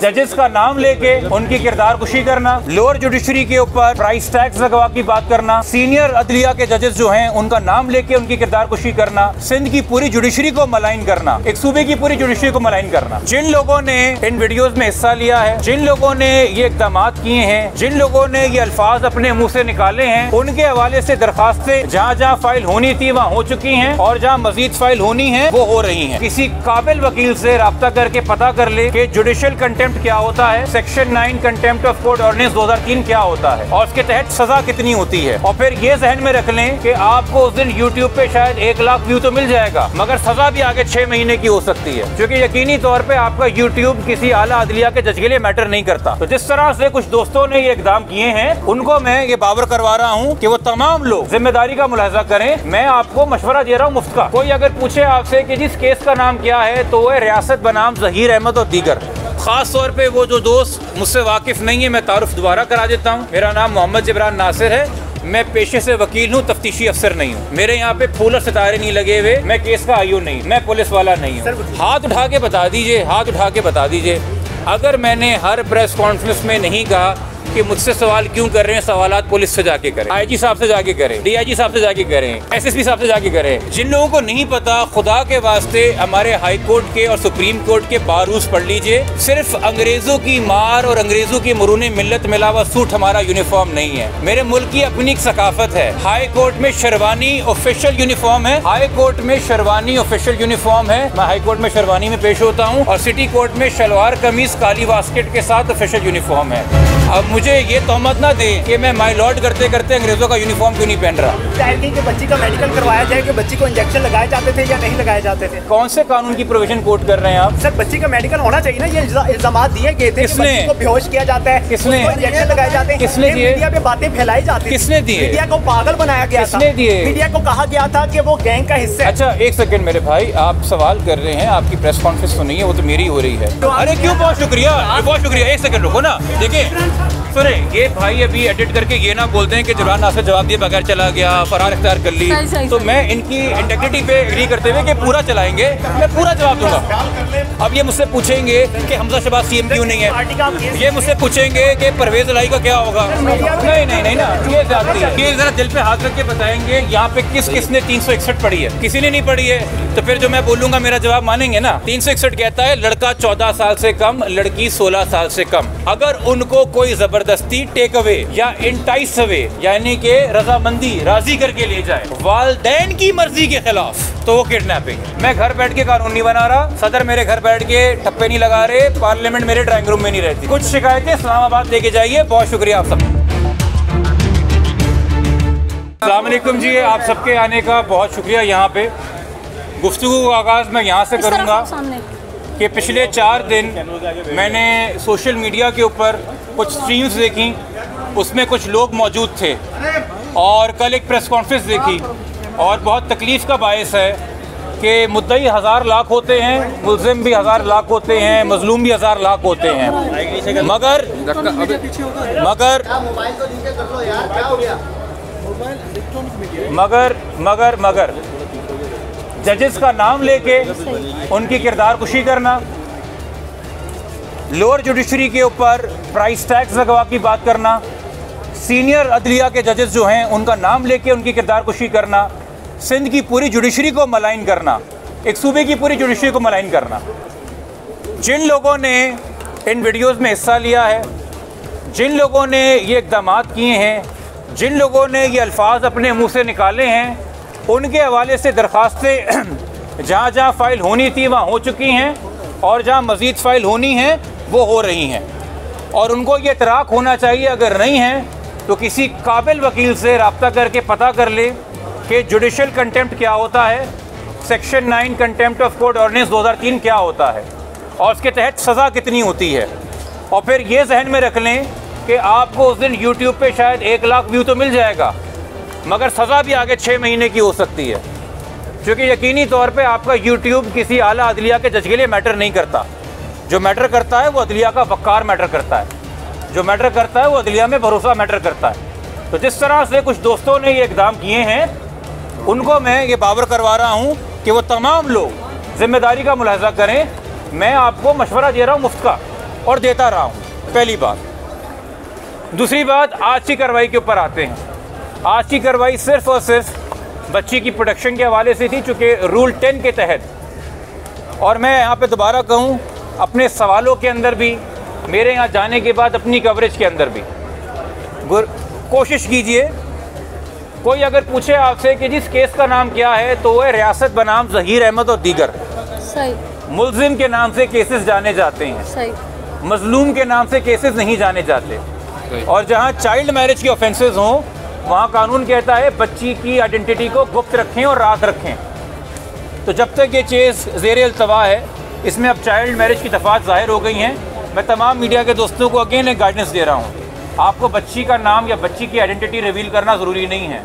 जजेस का नाम लेके उनकी किरदार कुशी करना, लोअर जुडिशरी के ऊपर प्राइस टैक्स लगवा की बात करना, सीनियर अदलिया के जजेस जो हैं उनका नाम लेके उनकी किरदार कुशी करना, सिंध की पूरी जुडिशरी को मलाइन करना, एक सूबे की पूरी जुडिशरी को मलाइन करना। जिन लोगों ने इन वीडियोस में हिस्सा लिया है, जिन लोगों ने ये इक़दाम किए हैं, जिन लोगों ने ये अल्फाज अपने मुंह से निकाले हैं, उनके हवाले से दरखास्तें जहाँ जहाँ फाइल होनी थी वहाँ हो चुकी हैं और जहाँ मजीद फाइल होनी है वो हो रही हैं। किसी काबिल वकील से राब्ता करके पता कर ले कि जुडिशियल कंटेम्प्ट क्या होता है, section 9 contempt of court ordinance 2003 क्या होता है और उसके तहत सजा कितनी होती है। और फिर ये जहन में रख लें कि आपको उस दिन यूट्यूब पे शायद 1 लाख व्यू तो मिल जाएगा, मगर सजा भी आगे 6 महीने की हो सकती है, क्योंकि यकीनी तौर पे आपका यूट्यूब किसी आला अदलिया के जज के लिए मैटर नहीं करता। तो जिस तरह से कुछ दोस्तों ने ये इक़दाम किए हैं उनको मैं ये बावर करवा रहा हूँ कि वो तमाम लोग जिम्मेदारी का मुलाहजा करें। मैं आपको मशवरा दे रहा हूँ मुफ्त का। कोई अगर पूछे आपसे कि जिस केस का नाम क्या है तो वो रियासत बनाम ज़हीर अहमद और दीगर। खास तौर पे वो जो दोस्त मुझसे वाकिफ नहीं है, मैं तारुफ दोबारा करा देता हूँ। मेरा नाम मोहम्मद जिब्रान नासिर है, मैं पेशे से वकील हूँ, तफ्तीशी अफसर नहीं हूँ। मेरे यहाँ पे फूल और सितारे नहीं लगे हुए, मैं केस का आईओ नहीं, मैं पुलिस वाला नहीं हूँ। हाथ उठा के बता दीजिए, हाथ उठा के बता दीजिए अगर मैंने हर प्रेस कॉन्फ्रेंस में नहीं कहा कि मुझसे सवाल क्यों कर रहे हैं, सवालात पुलिस से जाके करें, आईजी साहब से जाके करें, डीआईजी साहब से जाके करें, एसएसपी साहब से जाके करें। जिन लोगों को नहीं पता, खुदा के वास्ते हमारे हाई कोर्ट के और सुप्रीम कोर्ट के बारूस पढ़ लीजिए। सिर्फ अंग्रेजों की मार और अंग्रेजों की मरून मिल्लत मिला हुआ सूट हमारा यूनिफॉर्म नहीं है। मेरे मुल्क की अपनी एक सकाफत है। हाई कोर्ट में शेरवानी ऑफिशियल यूनिफॉर्म है, हाई कोर्ट में शेरवानी ऑफिशियल यूनिफॉर्म है। मैं हाई कोर्ट में शेरवानी में पेश होता हूँ और सिटी कोर्ट में शलवार कमीज काली वास्केट के साथ ऑफिशियल यूनिफॉर्म है। अब मुझे ये तोहमत ना दें कि मैं माई लॉर्ड करते करते अंग्रेजों का यूनिफॉर्म क्यों नहीं पहन रहा। कि बच्ची का मेडिकल करवाया जाए कि बच्ची को इंजेक्शन लगाए जाते थे या नहीं लगाए जाते थे। कौन से कानून की प्रोविजन कोट कर रहे हैं आप? सर बच्ची का मेडिकल होना चाहिए ना, ये इल्जाम दिए गए थे। किसने? को बेहोश किया जाता है, किसने? इंजेक्शन लगाए जाते हैं, किसने दिए? मीडिया पे बातें फैलाई जाती है। किसने दिए? मीडिया को पागल बनाया गया था। किसने दिए? मीडिया को कहा गया था कि वो गैंग का हिस्सा है। अच्छा एक सेकंड मेरे भाई, आप सवाल कर रहे हैं, आपकी प्रेस कॉन्फ्रेंस तो नहीं है, वो तो मेरी हो रही है। अरे क्यों, बहुत शुक्रिया, बहुत शुक्रिया। एक सेकंड रुको ना, देखिए सुने, ये भाई अभी एडिट करके ये ना बोलते हैं कि जिब्रान नासिर जवाब दिए बगैर चला गया, फरार इख्तियार कर ली। तो मैं इनकी इंटेग्रिटी पे एग्री करते हुए कि पूरा चलाएंगे, मैं पूरा जवाब दूंगा। अब ये मुझसे पूछेंगे कि हमजा शहबाज सीएम क्यों नहीं है, ये मुझसे पूछेंगे कि परवेज इलाही का क्या होगा। नहीं नहीं नहीं ना, ये जाती है। ये जरा दिल पे हाथ रख के बताएंगे यहाँ पे किस किसने 361 पढ़ी है? किसी ने नहीं पढ़ी है। तो फिर जो मैं बोलूंगा मेरा जवाब मानेंगे ना। 361 कहता है लड़का 14 साल से कम, लड़की 16 साल से कम, अगर उनको कोई जबरदस्ती टेक अवे या इंटाइस अवे यानी कि रजामंदी राजी करके ले जाए वालदैन की मर्जी के खिलाफ, तो वो किडनैपिंग है। मैं घर बैठ के कानून नहीं बना रहा, सदर मेरे घर बैठ के ठप्पे नहीं लगा रहे, पार्लियामेंट मेरे ड्राइंग रूम में नहीं रहती। कुछ शिकायतें इस्लामाबाद लेके जाइए। बहुत शुक्रिया आप सब। अस्सलाम वालेकुम जी, आप सबके आने का बहुत शुक्रिया। यहाँ पे गुफ्तगू का आगाज़ मैं यहाँ से करूँगा कि पिछले 4 दिन मैंने सोशल मीडिया के ऊपर कुछ स्ट्रीम्स देखी, उसमें कुछ लोग मौजूद थे और कल एक प्रेस कॉन्फ्रेंस देखी और बहुत तकलीफ़ का बायस है कि मुद्दई 1000 लाख होते हैं, मुल्ज़िम भी 1000 लाख होते हैं, मजलूम भी 1000 लाख होते हैं, मगर जजेस का नाम लेके उनकी किरदार कुशी करना, लोअर जुडिशरी के ऊपर प्राइस टैक्स लगवा की बात करना, सीनियर अदलिया के जजेस जो हैं उनका नाम लेके उनकी किरदार कुशी करना, सिंध की पूरी जुडिशरी को मलाइन करना, एक सूबे की पूरी जुडिशरी को मलाइन करना। जिन लोगों ने इन वीडियोस में हिस्सा लिया है, जिन लोगों ने ये इक़दाम किए हैं, जिन लोगों ने ये अल्फाज अपने मुंह से निकाले हैं, उनके हवाले से दरखास्तें जहाँ जहाँ फ़ाइल होनी थी वहाँ हो चुकी हैं और जहाँ मज़ीद फ़ाइल होनी है वो हो रही हैं। और उनको ये इतराक होना चाहिए, अगर नहीं है तो किसी काबिल वकील से रब्ता करके पता कर ले कि जुडिशियल कंटेम्प्ट क्या होता है, section 9 contempt of court ordinance 2003 क्या होता है और उसके तहत सज़ा कितनी होती है। और फिर ये जहन में रख लें कि आपको उस दिन यूट्यूब पे शायद 1 लाख व्यू तो मिल जाएगा, मगर सज़ा भी आगे 6 महीने की हो सकती है, क्योंकि यकीनी तौर पे आपका यूट्यूब किसी आला अदलिया के जज के लिए मैटर नहीं करता। जो मैटर करता है वो अदलिया का वक़ार मैटर करता है, जो मैटर करता है वो अदलिया में भरोसा मैटर करता है। तो जिस तरह से कुछ दोस्तों ने ये इक़दाम किए हैं उनको मैं ये बावर करवा रहा हूँ कि वो तमाम लोग ज़िम्मेदारी का मुलाहजा करें। मैं आपको मशवरा दे रहा हूँ मुफ्त का। और देता रहा हूँ, पहली बात। दूसरी बात, आज की कार्रवाई के ऊपर आते हैं। आज की कार्रवाई सिर्फ़ और सिर्फ बच्ची की प्रोटेक्शन के हवाले से थी, चूँकि रूल 10 के तहत। और मैं यहाँ पे दोबारा कहूँ, अपने सवालों के अंदर भी, मेरे यहाँ जाने के बाद अपनी कवरेज के अंदर भी कोशिश कीजिए, कोई अगर पूछे आपसे कि जिस केस का नाम क्या है, तो वह रियासत बनाम ज़हीर अहमद और दीगर सही मुल्जिम के नाम से केसेस जाने जाते हैं, सही मजलूम के नाम से केसेस नहीं जाने जाते। और जहाँ चाइल्ड मैरिज के ऑफेंसेस हों, वहाँ कानून कहता है बच्ची की आइडेंटिटी को गुप्त रखें और राज रखें। तो जब तक ये केस ज़ेर अल्तवा है, इसमें अब चाइल्ड मैरिज की दफ़ात ज़ाहिर हो गई हैं। मैं तमाम मीडिया के दोस्तों को अगेन एक गाइडेंस दे रहा हूँ, आपको बच्ची का नाम या बच्ची की आइडेंटिटी रिवील करना ज़रूरी नहीं है।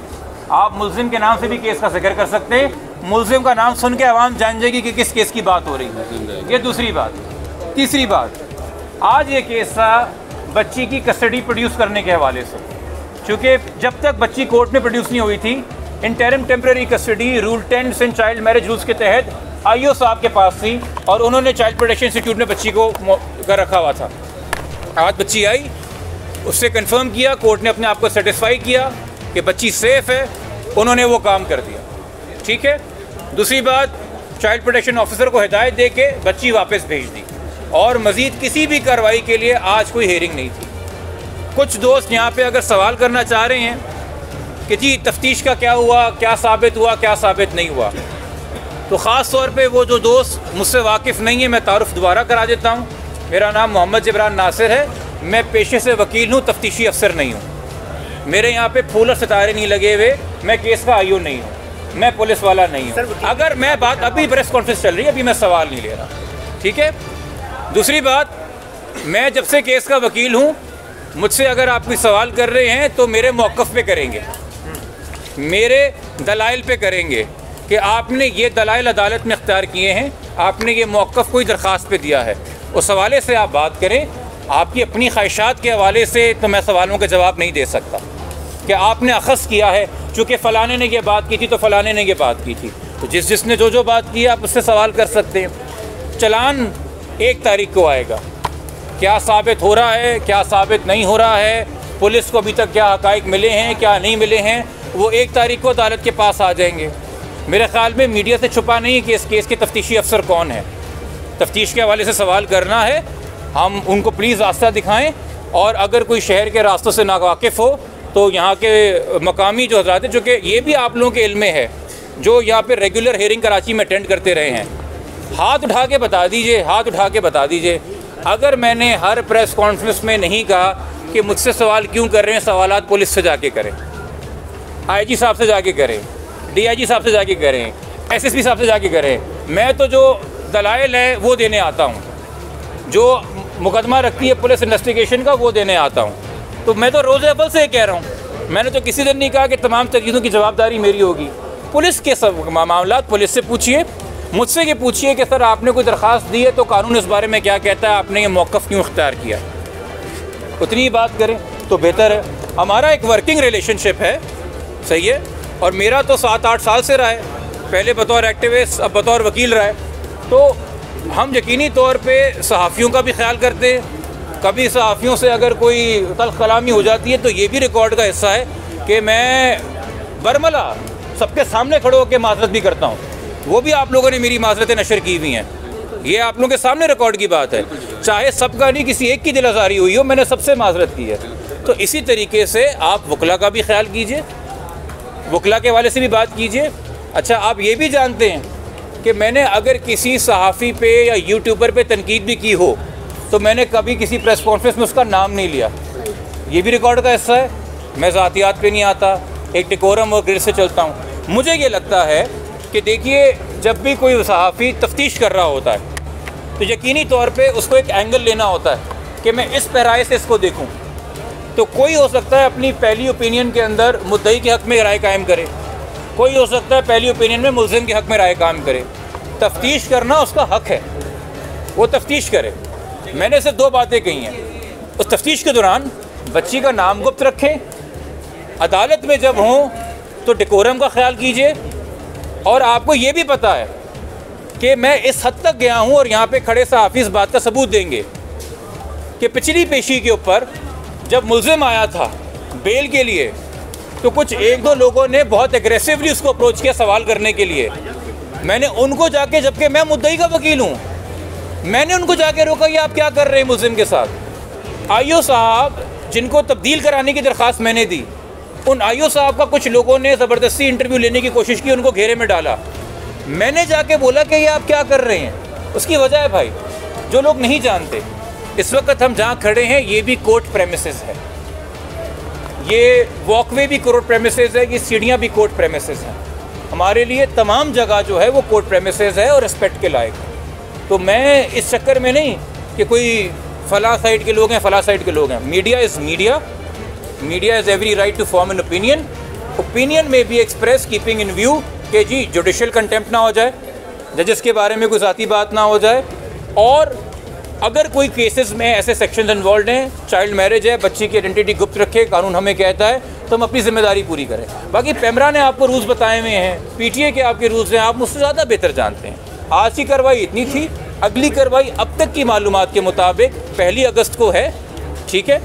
आप मुल्जिम के नाम से भी केस का जिक्र कर सकते हैं, मुल्जिम का नाम सुन के आवाम जान जाएगी कि किस केस की बात हो रही है। ये दूसरी बात। तीसरी बात, आज ये केस था बच्ची की कस्टडी प्रोड्यूस करने के हवाले से, चूँकि जब तक बच्ची कोर्ट में प्रोड्यूस नहीं हुई थी, interim temporary custody rule 10 Sindh child marriage rules के तहत IO साहब के पास थी, और उन्होंने चाइल्ड प्रोटेक्शन इंस्टीट्यूट में बच्ची को कर रखा हुआ था। आज बच्ची आई, उससे कंफर्म किया, कोर्ट ने अपने आप को सेटिस्फाई किया कि बच्ची सेफ़ है, उन्होंने वो काम कर दिया। ठीक है। दूसरी बात, चाइल्ड प्रोटेक्शन ऑफिसर को हिदायत दे के बच्ची वापस भेज दी, और मज़ीद किसी भी कार्रवाई के लिए आज कोई हेयरिंग नहीं थी। कुछ दोस्त यहाँ पे अगर सवाल करना चाह रहे हैं कि जी तफ्तीश का क्या हुआ, क्या साबित हुआ, क्या साबित नहीं हुआ, तो ख़ास तौर पे वो जो दोस्त मुझसे वाकिफ़ नहीं है, मैं तारुफ दोबारा करा देता हूँ। मेरा नाम मोहम्मद जबरान नासिर है, मैं पेशे से वकील हूँ, तफ्तीशी अफसर नहीं हूँ। मेरे यहाँ पे फूल और सितारे नहीं लगे हुए, मैं केस का IO नहीं हूँ, मैं पुलिस वाला नहीं हूँ। अगर मैं बात, अभी प्रेस कॉन्फ्रेंस चल रही है, अभी मैं सवाल नहीं ले रहा, ठीक है। दूसरी बात, मैं जब से केस का वकील हूँ, मुझसे अगर आप कोई सवाल कर रहे हैं तो मेरे मौक़िफ़ पे करेंगे, मेरे दलाइल पे करेंगे कि आपने ये दलाइल अदालत में इख्तियार किए हैं, आपने ये मौक़िफ़ कोई दरख्वास्त पे दिया है, उस हवाले से आप बात करें। आपकी अपनी ख्वाहिशात के हवाले से तो मैं सवालों के जवाब नहीं दे सकता कि आपने अखज़ किया है, चूँकि फ़लाने ने ये बात की थी तो फ़लाने ने ये बात की थी। तो जिसने जो बात की आप उससे सवाल कर सकते हैं। चलान 1 तारीख को आएगा, क्या साबित हो रहा है, क्या साबित नहीं हो रहा है, पुलिस को अभी तक क्या हक़ाइक़ मिले हैं, क्या नहीं मिले हैं, वो 1 तारीख को अदालत के पास आ जाएंगे। मेरे ख़्याल में मीडिया से छुपा नहीं है कि इस केस के तफ्तीशी अफसर कौन है। तफ्तीश के हवाले से सवाल करना है, हम उनको प्लीज़ रास्ता दिखाएं, और अगर कोई शहर के रास्तों से नावाकिफ़ हो तो यहाँ के मकामी जो हज़रात हैं, जो कि ये भी आप लोगों के इल्म में है, जो यहाँ पे रेगुलर हेयरिंग कराची में अटेंड करते रहे हैं, हाथ उठा के बता दीजिए, हाथ उठा के बता दीजिए। अगर मैंने हर प्रेस कॉन्फ्रेंस में नहीं कहा कि मुझसे सवाल क्यों कर रहे हैं, सवालात पुलिस से जाके करें, IG साहब से जाके करें, DIG साहब से जाके करें, SSP साहब से जाके करें। मैं तो जो दलाइल है वो देने आता हूँ, जो मुकदमा रखती है पुलिस इन्वेस्टिगेशन का वो देने आता हूँ। तो मैं तो रोज़ अव्वल से कह रहा हूँ, मैंने तो किसी दिन नहीं कहा कि तमाम चीज़ों की जवाबदारी मेरी होगी। पुलिस के सब मामला पुलिस से पूछिए, मुझसे ये पूछिए कि सर आपने कोई दरख्वास्त दी है तो कानून इस बारे में क्या कहता है, आपने ये मौक़िफ़ क्यों इख्तियार किया, उतनी ही बात करें तो बेहतर है। हमारा एक वर्किंग रिलेशनशिप है, सही है, और मेरा तो 7-8 साल से रहा है, पहले बतौर एक्टिविस्ट, अब बतौर वकील रहा है। तो हम यकीनी तौर पे सहाफ़ियों का भी ख्याल करते हैं। कभी सहाफ़ियों से अगर कोई तल्ख़ कलामी हो जाती है तो ये भी रिकॉर्ड का हिस्सा है कि मैं बरमला सबके सामने खड़े होकर माज़रत भी करता हूँ। वो भी आप लोगों ने मेरी माज़रतें नशर की हुई हैं, ये आप लोगों के सामने रिकॉर्ड की बात है। चाहे सबका नहीं, किसी एक की दिल आज़ारी हुई हो, मैंने सबसे माज़रत की है। तो इसी तरीके से आप वकला का भी ख्याल कीजिए, वकला के वाले से भी बात कीजिए। अच्छा, आप ये भी जानते हैं कि मैंने अगर किसी सहाफ़ी पे या यूट्यूबर पे तनकीद भी की हो तो मैंने कभी किसी प्रेस कॉन्फ्रेंस में उसका नाम नहीं लिया, ये भी रिकॉर्ड का हिस्सा है। मैं ज़ातियात पे नहीं आता, एक डेकोरम और ग्रिड से चलता हूँ। मुझे ये लगता है कि देखिए, जब भी कोई सहाफ़ी तफ्तीश कर रहा होता है तो यकीनी तौर पे उसको एक एंगल लेना होता है कि मैं इस पैराए से इसको देखूँ। तो कोई हो सकता है अपनी पहली ओपिनियन के अंदर मुद्दई के हक़ में राय कायम करे, कोई हो सकता है पहली ओपिनियन में मुल्ज़िम के हक़ में राय कायम करे। तफ्तीश करना उसका हक़ है, वो तफ्तीश करे। मैंने सिर्फ 2 बातें कही हैं। उस तफ्तीश के दौरान बच्ची का नाम गुप्त रखें, अदालत में जब हों तो डेकोरम का ख्याल कीजिए, और आपको ये भी पता है कि मैं इस हद तक गया हूँ और यहाँ पे खड़े सहाफ़ी इस बात का सबूत देंगे कि पिछली पेशी के ऊपर जब मुल्ज़िम आया था बेल के लिए, तो कुछ एक दो लोगों ने बहुत एग्रेसिवली उसको अप्रोच किया सवाल करने के लिए। मैंने उनको जाके, जबकि मैं मुद्दई का वकील हूँ, मैंने उनको जाके रोका, ये आप क्या कर रहे हैं मुल्ज़िम के साथ। आईओ साहब जिनको तब्दील कराने की दरख्वास्त मैंने दी, उन आईओ साहब का कुछ लोगों ने ज़बरदस्ती इंटरव्यू लेने की कोशिश की, उनको घेरे में डाला। मैंने जाके बोला कि ये आप क्या कर रहे हैं। उसकी वजह है भाई, जो लोग नहीं जानते, इस वक्त हम जहाँ खड़े हैं ये भी कोर्ट प्रेमिसेस है, ये वॉकवे भी कोर्ट प्रेमिसेस है, ये सीढ़ियाँ भी कोर्ट प्रेमिसेस हैं। हमारे लिए तमाम जगह जो है वो कोर्ट प्रेमिसेस है और रिस्पेक्ट के लायक है। तो मैं इस चक्कर में नहीं कि कोई फ़लाँ साइड के लोग हैं, फ़लाँ साइड के लोग हैं। Media is media, media is every right to form an opinion. Opinion में भी एक्सप्रेस कीपिंग इन व्यू कि जी जुडिशल कंटेम्प्ट ना हो जाए, जजेस के बारे में कोई ज़ाती बात ना हो जाए, और अगर कोई केसेस में ऐसे सेक्शंस इन्वॉल्व हैं, चाइल्ड मैरिज है, बच्ची की आइडेंटिटी गुप्त रखे, कानून हमें कहता है, तो हम अपनी जिम्मेदारी पूरी करें। बाकी पेमरा ने आपको रूल्स बताए हुए हैं, पीटीए के आपके रूल्स हैं, आप मुझसे ज़्यादा बेहतर जानते हैं। आज की कार्रवाई इतनी थी, अगली कार्रवाई अब तक की मालूमात के मुताबिक 1 अगस्त को है, ठीक है।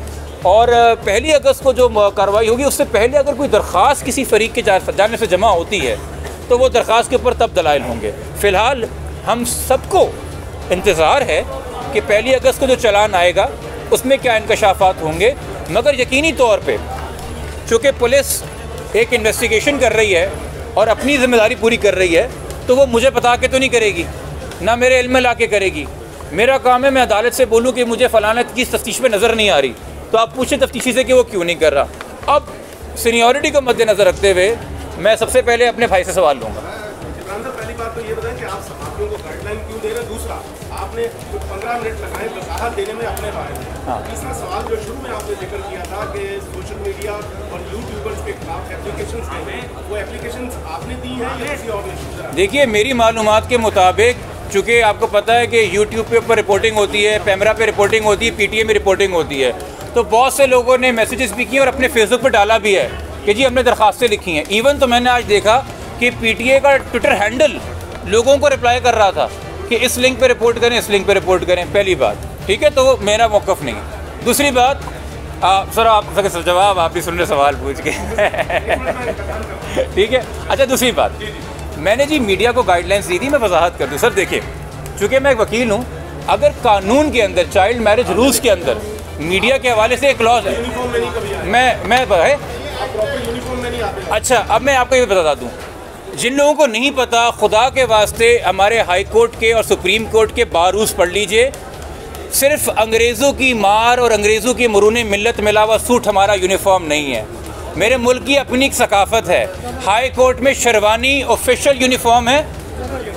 और 1 अगस्त को जो कार्रवाई होगी उससे पहले अगर कोई दरख्वास्त किसी फरीक के जाने से जमा होती है तो वो दरख्वास्त के ऊपर तब दलाइल होंगे। फ़िलहाल हम सबको इंतज़ार है कि 1 अगस्त को जो चालान आएगा उसमें क्या इंकशाफात होंगे, मगर यकीनी तौर पे चूँकि पुलिस एक इन्वेस्टिगेशन कर रही है और अपनी ज़िम्मेदारी पूरी कर रही है, तो वो मुझे बता के तो नहीं करेगी, ना मेरे इल्म में ला के करेगी। मेरा काम है मैं अदालत से बोलूँ कि मुझे फ़लाना की तफ्तीश में नज़र नहीं आ रही, तो आप पूछें तफ्तीशी से कि वो क्यों नहीं कर रहा। अब सीनियरिटी को मद्देनज़र रखते हुए मैं सबसे पहले अपने भाई से सवाल लूँगा। पहली बात तो ये बताएं कि आप समाप्तियों को गाइडलाइन क्यों दे रहे हैं। दूसरा, आपने 15 मिनट लगाए वजाहत देने में अपने बारे में। तीसरा सवाल जो शुरू में आपने जिक्र किया था कि सोशल मीडिया और यूट्यूबर्स के खिलाफ एप्लीकेशंस हैं, वो एप्लीकेशंस आपने दी हैं या किसी और ने? देखिए, मेरी मालूमात के मुताबिक, चूँकि आपको पता है कि यूट्यूब पे ऊपर रिपोर्टिंग होती है, पेमरा पे रिपोर्टिंग होती है, पीटीए में रिपोर्टिंग होती है, तो बहुत से लोगों ने मैसेजेस भी किए और अपने फेसबुक पर डाला भी है कि जी हमने दरख्वास्तें लिखी हैं। इवन तो मैंने आज देखा कि पीटीए का ट्विटर हैंडल लोगों को रिप्लाई कर रहा था कि इस लिंक पे रिपोर्ट करें, इस लिंक पे रिपोर्ट करें। पहली बात, ठीक है, तो वो मेरा मौक़िफ़ नहीं है। दूसरी बात, सर आप जवाब आप भी सुन रहे सवाल पूछ के ठीक है। अच्छा, दूसरी बात, मैंने जी मीडिया को गाइडलाइंस दी थी, मैं वजाहत कर दूँ। सर देखिए, चूँकि मैं एक वकील हूँ, अगर कानून के अंदर चाइल्ड मैरिज रूल्स के अंदर मीडिया के हवाले से एक क्लॉज है, मैं अच्छा, अब मैं आपको ये बता दूँ, जिन लोगों को नहीं पता, खुदा के वास्ते हमारे हाई कोर्ट के और सुप्रीम कोर्ट के बारूस पढ़ लीजिए। सिर्फ अंग्रेज़ों की मार और अंग्रेज़ों की मरून मिल्लत में अलावा सूट हमारा यूनिफॉर्म नहीं है। मेरे मुल्क की अपनी एक सकाफ़त है। हाई कोर्ट में शेरवानी ऑफिशियल यूनिफॉर्म है,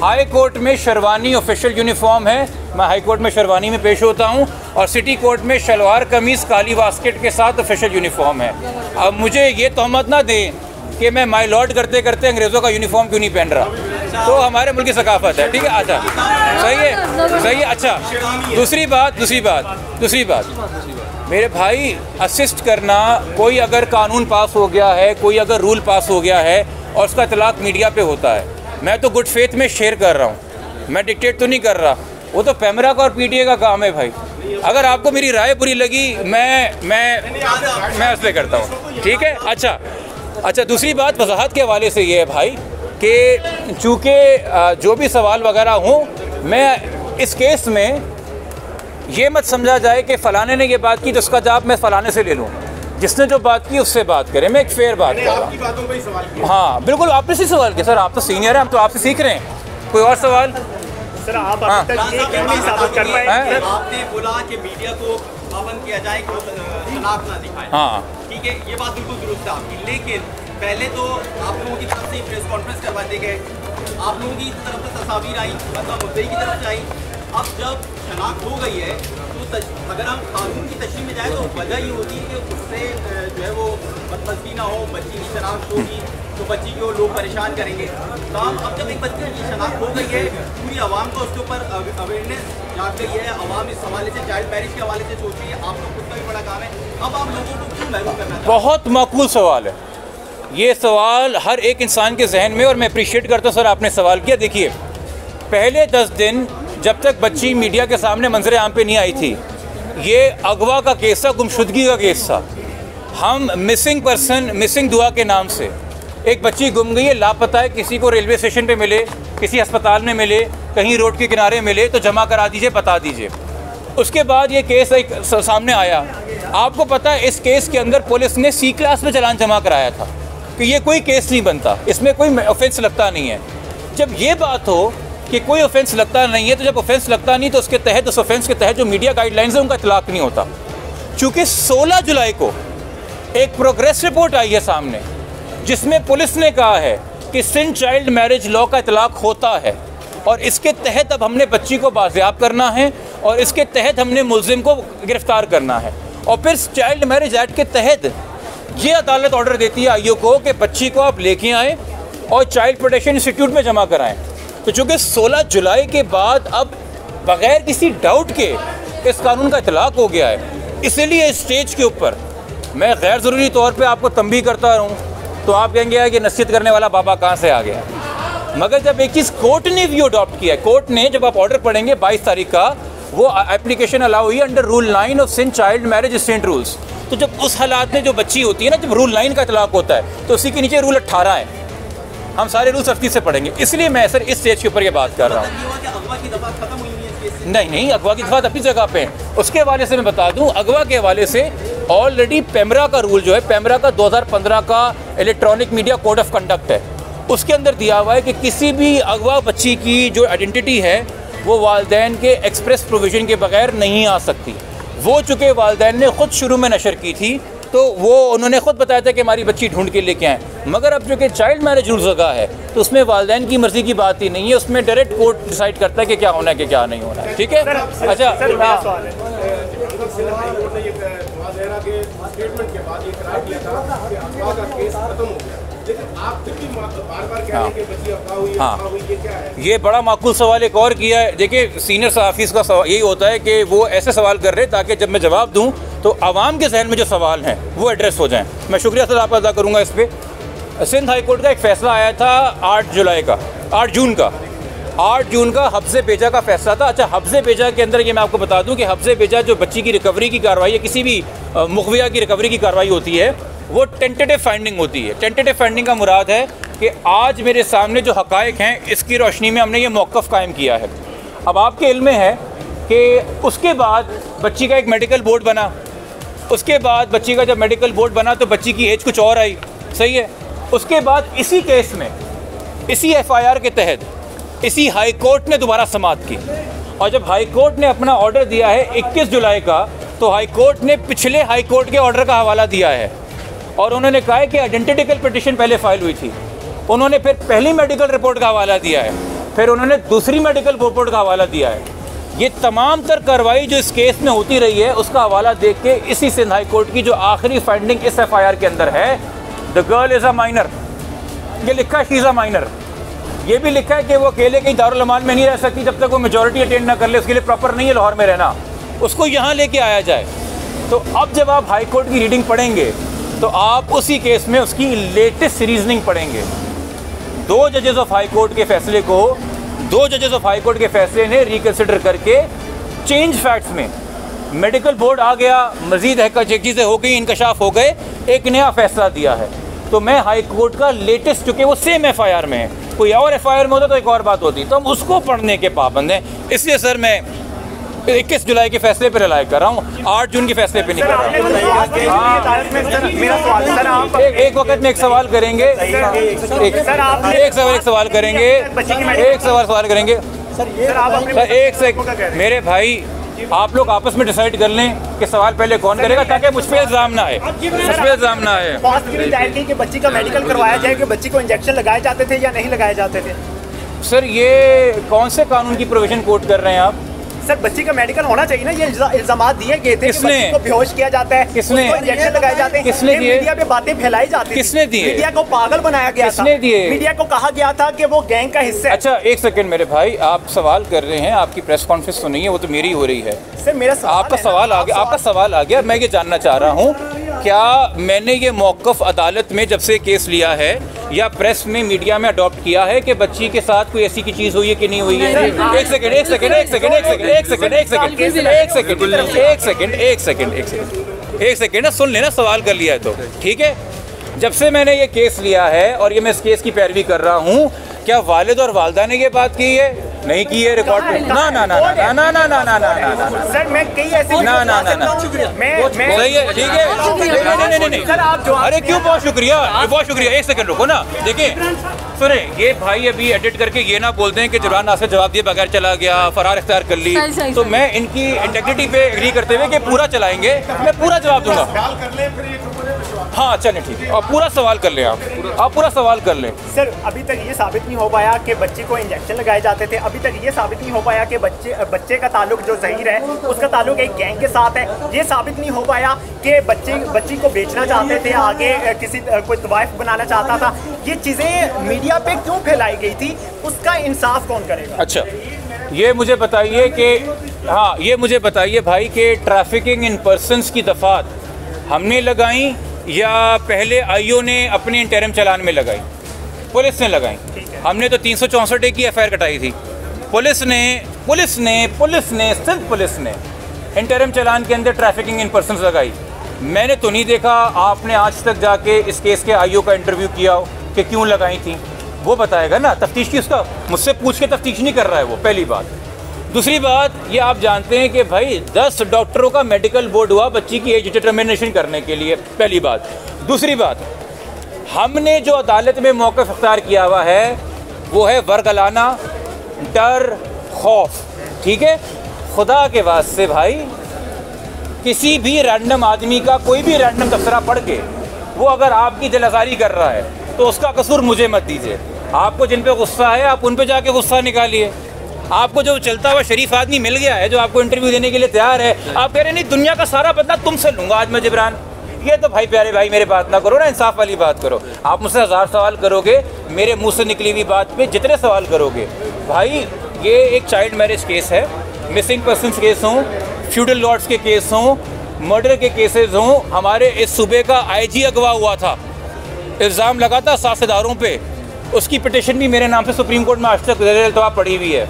हाई कोर्ट में शेरवानी ऑफिशियल यूनिफॉर्म है। मैं हाई कोर्ट में शेरवानी में पेश होता हूँ और सिटी कोर्ट में शलवार कमीज़ काली वास्केट के साथ ऑफिशियल यूनिफॉर्म है। अब मुझे ये तहमत ना दें कि मैं माय लॉर्ड करते करते अंग्रेज़ों का यूनिफॉर्म क्यों नहीं पहन रहा, तो हमारे मुल्क की सकाफ़त है, ठीक है। अच्छा, सही है, सही है। अच्छा, दूसरी बात मेरे भाई, असिस्ट करना, कोई अगर कानून पास हो गया है, कोई अगर रूल पास हो गया है और उसका इतलाक़ मीडिया पे होता है, मैं तो गुड फेथ में शेयर कर रहा हूँ, मैं डिक्टेट तो नहीं कर रहा। वो तो पेमरा का और पीटीए का काम है भाई। अगर आपको मेरी राय बुरी लगी, मैं उस पर करता हूँ, ठीक है। अच्छा, दूसरी बात वजाहत के हवाले से ये है भाई कि चूँकि जो भी सवाल वगैरह हों, मैं इस केस में ये मत समझा जाए कि फ़लाने ने ये बात की तो उसका जवाब मैं फ़लाने से ले लूँ। जिसने जो बात की उससे बात करें, मैं एक फेयर बात कर रहा हूँ। हाँ बिल्कुल, आपने से सवाल किया। सर आप तो सीनियर हैं, हम तो आपसे सीख रहे हैं। कोई और सवाल? सर आप अभी तक ये क्यों नहीं साबित कर पाए? आपने बोला कि मीडिया को पाबंद किया जाए कि वो शनाख्त ना दिखाए, हाँ ठीक है, ये बात बिल्कुल दुरुस्त है आपकी। लेकिन पहले तो आप लोगों की तरफ से प्रेस कॉन्फ्रेंस करवाते गए, आप लोगों की तरफ से तस्वीर आई, मतलब मुद्दे की तरफ से आई। अब जब शनाख्त हो गई है तो अगर हम कानून की तशरीह में जाए तो वजह ये होती है कि उससे जो है वो बदतमीजी ना हो, बच्ची की शनाख्त होगी तो बच्ची को लोग परेशान करेंगे। तो अब जब एक बच्चे की शनाख्त हो गई है, पूरी आवाम को उसके ऊपर अवेयरनेस जाग गई है, आवाम इस हवाले से चाइल्ड मैरिज के हवाले से सोच रही है, आप लोग खुद का भी बड़ा काम है, अब आप लोगों को क्यों महरूम करना चाहते हैं? बहुत माकूल सवाल है ये सवाल हर एक इंसान के जहन में, और मैं अप्रिशिएट करता हूँ सर आपने सवाल किया। देखिए, पहले 10 दिन जब तक बच्ची मीडिया के सामने मंजर आम पे नहीं आई थी, ये अगवा का केस था, गुमशुदगी का केस था। हम मिसिंग दुआ के नाम से एक बच्ची गुम गई है, लापता है, किसी को रेलवे स्टेशन पे मिले, किसी अस्पताल में मिले, कहीं रोड के किनारे मिले तो जमा करा दीजिए, बता दीजिए। उसके बाद ये केस एक सामने आया। आपको पता है इस केस के अंदर पुलिस ने C क्लास में चालान जमा कराया था कि ये कोई केस नहीं बनता, इसमें कोई ऑफेंस लगता नहीं है। जब ये बात हो कि कोई ऑफेंस लगता नहीं है, तो जब ऑफेंस लगता नहीं तो उसके तहत, उस ऑफेंस के तहत जो मीडिया गाइडलाइंस है उनका इतलाक नहीं होता। चूँकि 16 जुलाई को एक प्रोग्रेस रिपोर्ट आई है सामने जिसमें पुलिस ने कहा है कि सिंध चाइल्ड मैरिज लॉ का इतलाक होता है और इसके तहत अब हमने बच्ची को बाजियाब करना है और इसके तहत हमने मुल्जिम को गिरफ्तार करना है। और फिर चाइल्ड मैरिज एक्ट के तहत ये अदालत ऑर्डर देती है आईओ को कि बच्ची को आप लेके आएँ और चाइल्ड प्रोटेक्शन इंस्टीट्यूट में जमा कराएँ। तो चूँकि 16 जुलाई के बाद अब बग़ैर किसी डाउट के इस कानून का इतलाक हो गया है, इसीलिए इस स्टेज के ऊपर मैं गैर ज़रूरी तौर पे आपको तंबीह करता रहूँ तो आप कहेंगे कि नसीहत करने वाला बाबा कहाँ से आ गया। मगर जब एक चीज़ कोर्ट ने भी अडॉप्ट किया है, कोर्ट ने, जब आप ऑर्डर पढ़ेंगे 22 तारीख का, वो एप्लीकेशन अलाउ हुई under rule 9 of Sindh child marriage state rules. तो जब उस हालात में जो बच्ची होती है ना, जब रूल 9 का इतलाक होता है तो उसी के नीचे रूल 18 है। हम सारे रूल सख्ती से पढ़ेंगे, इसलिए मैं सर इस स्टेज के ऊपर ये बात कर रहा हूँ। नहीं, अगवा की दफ़ा अपनी जगह पे है। उसके हवाले से मैं बता दूं, अगवा के हवाले से ऑलरेडी पेमरा का रूल जो है, पेमरा का 2015 का electronic media code of conduct है, उसके अंदर दिया हुआ है कि किसी भी अगवा बच्ची की जो आइडेंटिटी है वो वालिदैन के एक्सप्रेस प्रोविज़न के बगैर नहीं आ सकती। वो चूँकि वालिदैन ने ख़ुद शुरू में नशर की थी तो वो उन्होंने ख़ुद बताया था कि हमारी बच्ची ढूंढ के लेके आएँ। मगर अब जो कि चाइल्ड मैरिज रूल्स लगा है तो उसमें वालिदैन की मर्ज़ी की बात ही नहीं है, उसमें डायरेक्ट कोर्ट डिसाइड करता है कि क्या होना है कि क्या नहीं होना है। ठीक है, अच्छा स्टेटमेंट के बाद ये करार दिया था कि अफवाह का केस खत्म हो गया, लेकिन आप फिर भी बार-बार कह रहे हैं कि बच्ची अफवाह हुई, ये क्या है? ये बड़ा माकूल सवाल एक और किया है। देखिए, सीनियर सहाफ़ीज़ का सवाल यही होता है कि वो ऐसे सवाल कर रहे हैं ताकि जब मैं जवाब दूं तो आवाम के जहन में जो सवाल हैं वो एड्रेस हो जाएं। मैं शुक्रिया सर आपका अदा करूँगा इस पर। सिंध हाई कोर्ट का एक फ़ैसला आया था 8 जून का हफ्ज़े बेजा का फ़ैसला था। अच्छा, हफ्ज़े बेजा के अंदर ये मैं आपको बता दूं कि हफ्ज़े बेजा जो बच्ची की रिकवरी की कार्रवाई है, किसी भी मुखबिया की रिकवरी की कार्रवाई होती है, वो टेंटेटिव फाइंडिंग होती है। टेंटेटिव फाइंडिंग का मुराद है कि आज मेरे सामने जो हक़ाइक़ हैं इसकी रोशनी में हमने ये मौक़िफ़ कायम किया है। अब आपके इल्म में है कि उसके बाद बच्ची का एक मेडिकल बोर्ड बना, उसके बाद बच्ची का जब मेडिकल बोर्ड बना तो बच्ची की एज कुछ और आई, सही है। उसके बाद इसी केस में, इसी FIR के तहत इसी हाई कोर्ट ने दोबारा समाअत की और जब हाई कोर्ट ने अपना ऑर्डर दिया है 21 जुलाई का, तो हाई कोर्ट ने पिछले हाई कोर्ट के ऑर्डर का हवाला दिया है और उन्होंने कहा है कि आइडेंटिकल पिटिशन पहले फाइल हुई थी, उन्होंने फिर पहली मेडिकल रिपोर्ट का हवाला दिया है, फिर उन्होंने दूसरी मेडिकल रिपोर्ट का हवाला दिया है। ये तमाम तर कार्रवाई जो इस केस में होती रही है उसका हवाला देख के इसी सिंध हाई कोर्ट की जो आखिरी फाइंडिंग इस FIR के अंदर है, the girl is a minor, ये लिखा है शी इज़ अ माइनर। ये भी लिखा है कि वो अकेले कहीं दारुल अमान में नहीं रह सकती जब तक वो मेजॉरिटी अटेंड ना कर ले, उसके लिए प्रॉपर नहीं है लाहौर में रहना, उसको यहाँ लेके आया जाए। तो अब जब आप हाई कोर्ट की रीडिंग पढ़ेंगे तो आप उसी केस में उसकी लेटेस्ट रीजनिंग पढ़ेंगे। 2 जजेस ऑफ हाई कोर्ट के फैसले को, 2 जजेस ऑफ हाई कोर्ट के फैसले ने रिकन्सिडर करके चेंज फैक्ट्स में मेडिकल बोर्ड आ गया, मज़ीद चीज़ें हो गई, इंकशाफ हो गए, एक नया फैसला दिया है। तो मैं हाई कोर्ट का लेटेस्ट, चूँकि वो सेम FIR में है, कोई और FIR में होता तो एक और बात होती, तो हम उसको पढ़ने के पाबंद हैं। इसलिए सर मैं 21 जुलाई के फैसले पर रिलाई कर रहा हूँ, 8 जून के फैसले पे नहीं कर रहा हूँ। एक वक्त में एक सवाल करेंगे, एक सवाल करेंगे सर, एक सेकंड मेरे भाई, आप लोग आपस में डिसाइड कर लें कि सवाल पहले कौन करेगा ताकि मुझ पे इल्ज़ाम ना आए, कि बच्ची का मेडिकल करवाया जाए कि बच्ची को इंजेक्शन लगाए जाते थे या नहीं लगाए जाते थे। सर ये कौन से कानून की प्रोविजन कोट कर रहे हैं आप? सर बच्ची का मेडिकल होना चाहिए ना, ये इल्जामात दिए गए थे कि बच्ची को बेहोश किया जाता है, किसने इंजेक्शन लगाए जाते हैं, किसने दिए? मीडिया पे बातें फैलाई जाती है, किसने दिए? मीडिया को पागल बनाया गया, किसने दिए? मीडिया को कहा गया था कि वो गैंग का हिस्सा है। अच्छा एक सेकंड मेरे भाई, आप सवाल कर रहे हैं, आपकी प्रेस कॉन्फ्रेंस तो नहीं है, वो तो मेरी हो रही है। सर मेरा आपका सवाल आ गया, मैं ये जानना चाह रहा हूँ क्या मैंने ये मौक़िफ़ अदालत में जब से केस लिया है या प्रेस में मीडिया में अडॉप्ट किया है कि बच्ची के साथ कोई ऐसी की चीज़ हुई है कि नहीं हुई है? एक सेकेंड सुन लेना, सवाल कर लिया है तो ठीक है। जब से मैंने ये केस लिया है और ये मैं इस केस की पैरवी कर रहा हूँ, क्या वालिद और वालदा ने ये बात की है? नहीं की है रिकॉर्ड में। ना ना ना ना ना ना ना ना ना सर मैं कई ऐसे ना ना ना ना सही है, ठीक है। नहीं अरे क्यों, बहुत शुक्रिया, बहुत शुक्रिया। एक सेकंड रुको ना, देखिए सुने, ये भाई अभी एडिट करके ये ना बोलते हैं कि जबरान नासिर जवाब दिए बगैर चला गया, फरार इख्तियार कर ली, तो मैं इनकी इंटेग्रिटी पे एग्री करते हुए कि पूरा चलाएंगे, मैं पूरा जवाब दूंगा। हाँ चलें ठीक है, और पूरा सवाल कर लें, आप पूरा सवाल कर लें। सर अभी तक ये साबित नहीं हो पाया कि बच्चे को इंजेक्शन लगाए जाते थे, अभी तक ये साबित नहीं हो पाया कि बच्चे का ताल्लुक जो ज़हीर है उसका ताल्लुक एक गैंग के साथ है, ये साबित नहीं हो पाया कि बच्ची को बेचना चाहते थे, आगे किसी कोई तवाइफ बनाना चाहता था। ये चीज़ें मीडिया पे क्यों फैलाई गई थी, उसका इंसाफ कौन करेगा? अच्छा ये मुझे बताइए कि हाँ ये मुझे बताइए भाई कि ट्रैफिकिंग इन पर्सनस की दफात हमने लगाई या पहले आईओ ने अपने इंटरम चलान में लगाई? पुलिस ने लगाई। हमने तो 364 की एफआईआर कटाई थी। पुलिस ने सिर्फ पुलिस ने इंटरम चलान के अंदर ट्रैफिकिंग इन पर्सनस लगाई। मैंने तो नहीं देखा आपने आज तक जाके इस केस के आईओ का इंटरव्यू किया हो कि क्यों लगाई थी, वो बताएगा ना। तफ्तीश की उसका मुझसे पूछ के तफ्तीश नहीं कर रहा है वो, पहली बात। दूसरी बात ये आप जानते हैं कि भाई 10 डॉक्टरों का मेडिकल बोर्ड हुआ बच्ची की एज डिटर्मिनेशन करने के लिए, पहली बात। दूसरी बात, हमने जो अदालत में मौक़िफ़ इख्तियार किया हुआ है वो है वर्गलाना, डर, खौफ, ठीक है। खुदा के वास्ते भाई किसी भी रैंडम आदमी का कोई भी रैंडम तबसरा पढ़ के वो अगर आपकी दिल आज़ारी कर रहा है तो उसका कसूर मुझे मत दीजिए। आपको जिन पे गुस्सा है आप उन पे जाके गुस्सा निकालिए। आपको जो चलता हुआ शरीफ आदमी मिल गया है जो आपको इंटरव्यू देने के लिए तैयार है, आप कह रहे नहीं दुनिया का सारा बदला तुमसे लूँगा आज मैं जिब्रान, ये तो भाई प्यारे भाई मेरे बात ना करो ना, इंसाफ वाली बात करो। आप मुझसे 1000 सवाल करोगे, मेरे मुंह से निकली हुई बात पे जितने सवाल करोगे। भाई ये एक चाइल्ड मैरिज केस है, मिसिंग पर्सनस केस हों, फ्यूडल लॉर्ड्स के केस हों, मर्डर के केसेस हों। हमारे इस सूबे का आईजी अगवा हुआ था, इल्ज़ाम लगा था सासेदारों पे, उसकी पिटिशन भी मेरे नाम से सुप्रीम कोर्ट में आज तक ज़ेर-ए-इल्तवा पड़ी हुई है।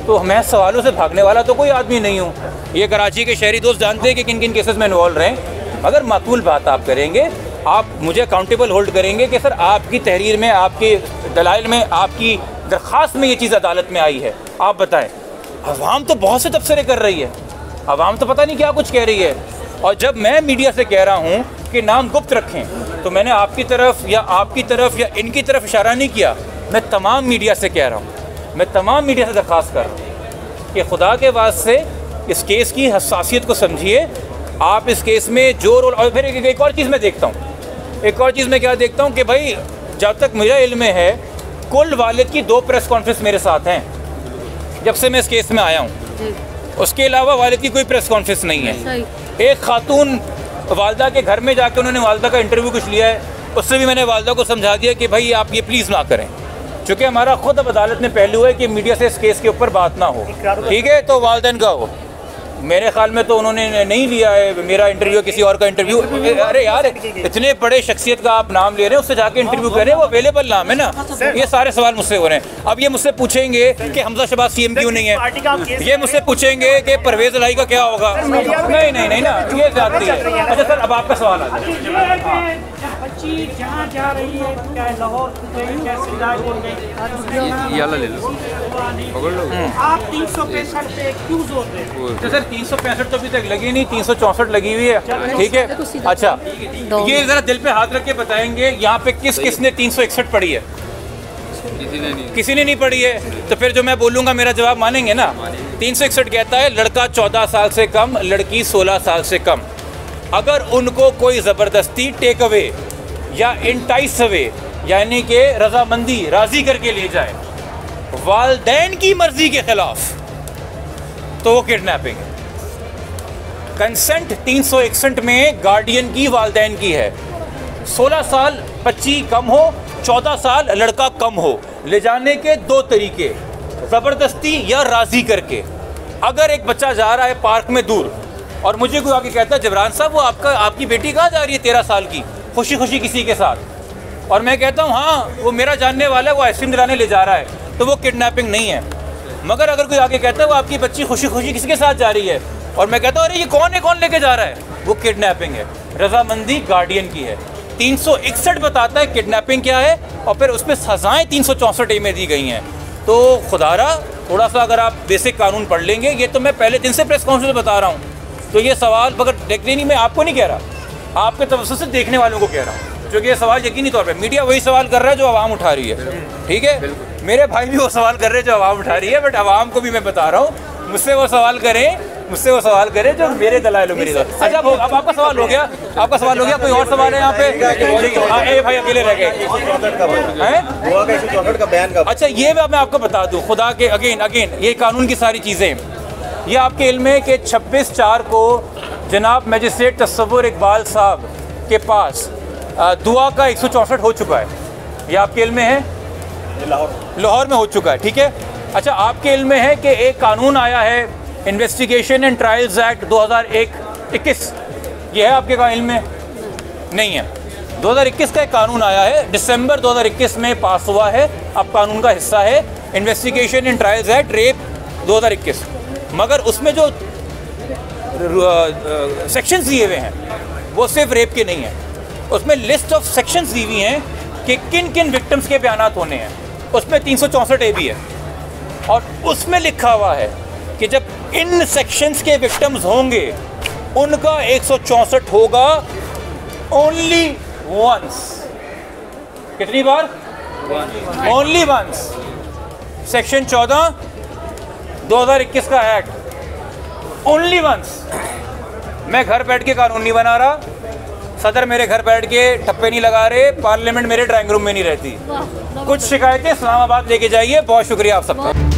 तो मैं सवालों से भागने वाला तो कोई आदमी नहीं हूँ। ये कराची के शहरी दोस्त जानते हैं कि किन किन केसेस में इन्वॉल्व रहे हैं। अगर माकूल बात आप करेंगे, आप मुझे अकाउंटेबल होल्ड करेंगे कि सर आपकी तहरीर में, आपके दलाइल में, आपकी दरख्वास्त में ये चीज़ अदालत में आई है, आप बताएं। अवाम तो बहुत से तबसरे कर रही है, अवाम तो पता नहीं क्या कुछ कह रही है। और जब मैं मीडिया से कह रहा हूँ कि नाम गुप्त रखें, तो मैंने आपकी तरफ या इनकी तरफ इशारा नहीं किया। मैं तमाम मीडिया से कह रहा हूँ, मैं तमाम मीडिया से दरख्वास्त कर रहा हूँ कि खुदा के वास्ते इस केस की हसासियत को समझिए। आप इस केस में जो रोल, और फिर एक और चीज़ मैं देखता हूँ, एक और चीज़ मैं क्या देखता हूँ कि भाई जब तक मेरा इल्म में है, कुल वालिद की 2 प्रेस कॉन्फ्रेंस मेरे साथ हैं जब से मैं इस केस में आया हूँ। उसके अलावा वालिद की कोई प्रेस कॉन्फ्रेंस नहीं है। एक खातून वालदा के घर में जाके उन्होंने वालदा का इंटरव्यू कुछ लिया है, उससे भी मैंने वालदा को समझा दिया कि भाई आप ये प्लीज़ ना करें, चूँकि हमारा खुद अब अदालत में पहलू है कि मीडिया से इस केस के ऊपर बात ना हो, ठीक है। तो वालदैन का हो, मेरे ख्याल में तो उन्होंने नहीं लिया है मेरा इंटरव्यू, किसी और का इंटरव्यू। अरे यार इतने बड़े शख्सियत का आप नाम ले रहे हैं, उससे जाके इंटरव्यू करें, वो अवेलेबल नाम है ना। ये सारे सवाल मुझसे हो रहे हैं। अब ये मुझसे पूछेंगे कि हमजा शहबाज सीएम क्यों नहीं है, ये मुझसे पूछेंगे कि परवेज इलाही का क्या होगा। नहीं नहीं नहीं ना, ये जाती है। अच्छा सर अब आपका सवाल आ जाए। बच्ची जहाँ जा रही है, क्या लाहौर गई, क्या सिंगार ले लो, आप 365 पे क्यों जोर दें? तो सर 365 तो अभी तक लगी नहीं, 364 लगी हुई है, ठीक है। अच्छा ये ज़रा दिल पे हाथ रख के बताएंगे यहाँ पे किस ने 361 पढ़ी है? किसी ने नहीं पढ़ी है। तो फिर जो मैं बोलूँगा मेरा जवाब मानेंगे ना। 361 कहता है लड़का 14 साल से कम, लड़की 16 साल से कम, अगर उनको कोई ज़बरदस्ती टेक अवे या इंटाइस अवे यानी कि रजामंदी राज़ी करके ले जाए वालदैन की मर्ज़ी के ख़िलाफ़, तो वो किडनैपिंग है। कंसेंट 361 में गार्डियन की, वालदैन की है। 16 साल बच्ची कम हो, 14 साल लड़का कम हो, ले जाने के 2 तरीके, ज़बरदस्ती या राज़ी करके। अगर एक बच्चा जा रहा है पार्क में दूर और मुझे कोई आके कहता है जबरान साहब वो आपकी बेटी कहाँ जा रही है 13 साल की खुशी खुशी किसी के साथ, और मैं कहता हूँ हाँ वो मेरा जानने वाला है, वो आइसक्रीम दिलाने ले जा रहा है, तो वो किडनैपिंग नहीं है। मगर अगर कोई आगे कहता है वो आपकी बच्ची खुशी खुशी किसके साथ जा रही है, और मैं कहता हूँ अरे ये कौन है, कौन लेके जा रहा है, वो किडनैपिंग है। रजामंदी गार्डियन की है। 361 बताता है किडनैपिंग क्या है, और फिर उस पर सजाएँ 364 में दी गई हैं। तो खुदारा थोड़ा सा अगर आप बेसिक कानून पढ़ लेंगे, ये तो मैं पहले दिन से प्रेस कॉन्फ्रेंस में बता रहा हूँ। तो ये सवाल मगर देखने नहीं, मैं आपको नहीं कह रहा, आपके तवज्जो से देखने वालों को कह रहा हूँ, क्योंकि ये सवाल यकीनी तौर पे मीडिया वही सवाल कर रहा है जो आवाम उठा रही है, ठीक है। मेरे भाई भी वो सवाल कर रहे हैं जो आवाम उठा रही है, बट आवाम को भी मैं बता रहा हूँ मुझसे वो सवाल करें जो मेरे दलाइल हो मेरी। अच्छा अब आपका सवाल हो गया, कोई और सवाल है यहाँ पे? भाई अकेले रह गए। अच्छा ये मैं आपको बता दूँ, खुदा के अगेन ये कानून की सारी चीज़ें, ये आपके इल्म है कि 26/4 को जनाब मजिस्ट्रेट तस्वुर इकबाल साहब के पास दुआ का 164 हो चुका है। ये आपके इल्म में है, लाहौर में हो चुका है, ठीक है। अच्छा आपके इल्म में है कि एक कानून आया है इन्वेस्टिगेशन एंड ट्रायल्स एक्ट 2021, ये है आपके इल्म में? नहीं है। 2021 का एक कानून आया है, दिसंबर 2021 में पास हुआ है, अब कानून का हिस्सा है investigation and trials act rape 2021। मगर उसमें जो सेक्शंस दिए हुए हैं वो सिर्फ रेप के नहीं हैं, उसमें लिस्ट ऑफ सेक्शंस दी हुई हैं कि किन किन विक्टिम्स के बयानात होने हैं। उसमें 364A भी है, और उसमें लिखा हुआ है कि जब इन सेक्शंस के विक्टिम्स होंगे उनका 164 होगा ओनली वंस। कितनी बार? Only once. सेक्शन 14 2021 का एक्ट, ओनली वंस। मैं घर बैठ के कानून नहीं बना रहा, सदर मेरे घर बैठ के ठप्पे नहीं लगा रहे, पार्लियामेंट मेरे ड्राइंग रूम में नहीं रहती। कुछ शिकायतें इस्लामाबाद लेके जाइए। बहुत शुक्रिया आप सबका।